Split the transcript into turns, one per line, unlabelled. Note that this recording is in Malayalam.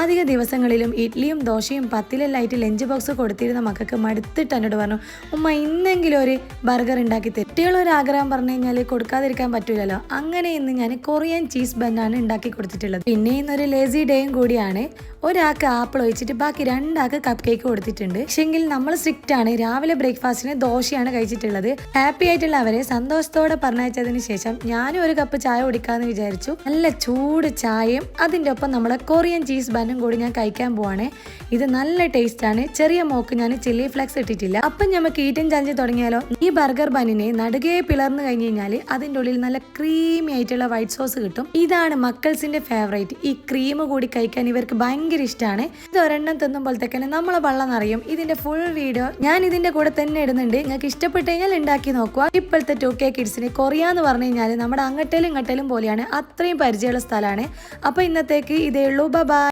അധിക ദിവസങ്ങളിലും ഇഡ്ഡലിയും ദോശയും പത്തിലെല്ലായിട്ട് ലഞ്ച് ബോക്സ് കൊടുത്തിരുന്ന മക്കൾക്ക് മടുത്തിട്ട് എന്നോട് പറഞ്ഞു, ഉമ്മ ഇന്നെങ്കിലും ഒരു ബർഗർ ഉണ്ടാക്കി തരും. കുട്ടികളൊരു ആഗ്രഹം പറഞ്ഞു കഴിഞ്ഞാൽ കൊടുക്കാതിരിക്കാൻ പറ്റൂലല്ലോ. അങ്ങനെ ഇന്ന് ഞാൻ കൊറിയൻ ചീസ് ബന്നാണ് ഉണ്ടാക്കി കൊടുത്തിട്ടുള്ളത്. പിന്നെ ഇന്നൊരു ലേസി ഡേയും കൂടിയാണ്. ഒരാൾക്ക് ആപ്പിൾ ഒഴിച്ചിട്ട് ബാക്കി രണ്ടാൾക്ക് കപ്പ് കേക്ക് കൊടുത്തിട്ടുണ്ട്. പക്ഷെങ്കിൽ നമ്മൾ സ്ട്രിക്റ്റ് ആണ്. രാവിലെ ബ്രേക്ക്ഫാസ്റ്റിന് ദോശയാണ് കഴിച്ചിട്ടുള്ളത്. ഹാപ്പി ആയിട്ടുള്ള അവരെ സന്തോഷത്തോടെ പറഞ്ഞയച്ചതിന് ശേഷം ഞാനും ഒരു കപ്പ് ചായ കുടിക്കാമെന്ന് വിചാരിച്ചു. നല്ല ചൂട് ചായയും അതിൻ്റെ ഒപ്പം നമ്മളെ കൊറിയൻ ചീസ് ബന്നും കൂടി ഞാൻ കഴിക്കാൻ പോവാണ്. ഇത് നല്ല ടേസ്റ്റ് ആണ്. ചെറിയ മോക്ക് ഞാൻ ചില്ലി ഫ്ലെക്സ് ഇട്ടിട്ടില്ല. അപ്പം നമുക്ക് ഈറ്റൻ ചാഞ്ച് തുടങ്ങിയാലോ. ഈ ബർഗർ ബന്നിനെ നടുകെ പിളർന്നു കഴിഞ്ഞ് കഴിഞ്ഞാൽ അതിൻ്റെ ഉള്ളിൽ നല്ല ക്രീമി ആയിട്ടുള്ള വൈറ്റ് സോസ് കിട്ടും. ഇതാണ് മക്കൾസിന്റെ ഫേവറേറ്റ്. ഈ ക്രീം കൂടി കഴിക്കാൻ ഇവർക്ക് ഭയങ്കര ഇഷ്ടമാണ്. ഇത് ഒരെണ്ണം തിന്നുമ്പോഴത്തേക്കന്നെ നമ്മളെ വെള്ളം നിറയും. ഇതിന്റെ ഫുൾ വീഡിയോ ഞാൻ ഇതിന്റെ കൂടെ തന്നെ ഇടുന്നുണ്ട്. നിങ്ങൾക്ക് ഇഷ്ടപ്പെട്ടു കഴിഞ്ഞാൽ ഉണ്ടാക്കി നോക്കുക. ഇപ്പോഴത്തെ 2K കിഡ്സിന് കൊറിയ എന്ന് പറഞ്ഞു കഴിഞ്ഞാൽ നമ്മുടെ അങ്ങട്ടലും ഇങ്ങട്ടലും പോലെയാണ്. അത്രയും പരിചയമുള്ള സ്ഥലമാണ്. അപ്പോൾ ഇന്നത്തേക്ക് ഇതേ ഉള്ളൂ. ബൈ.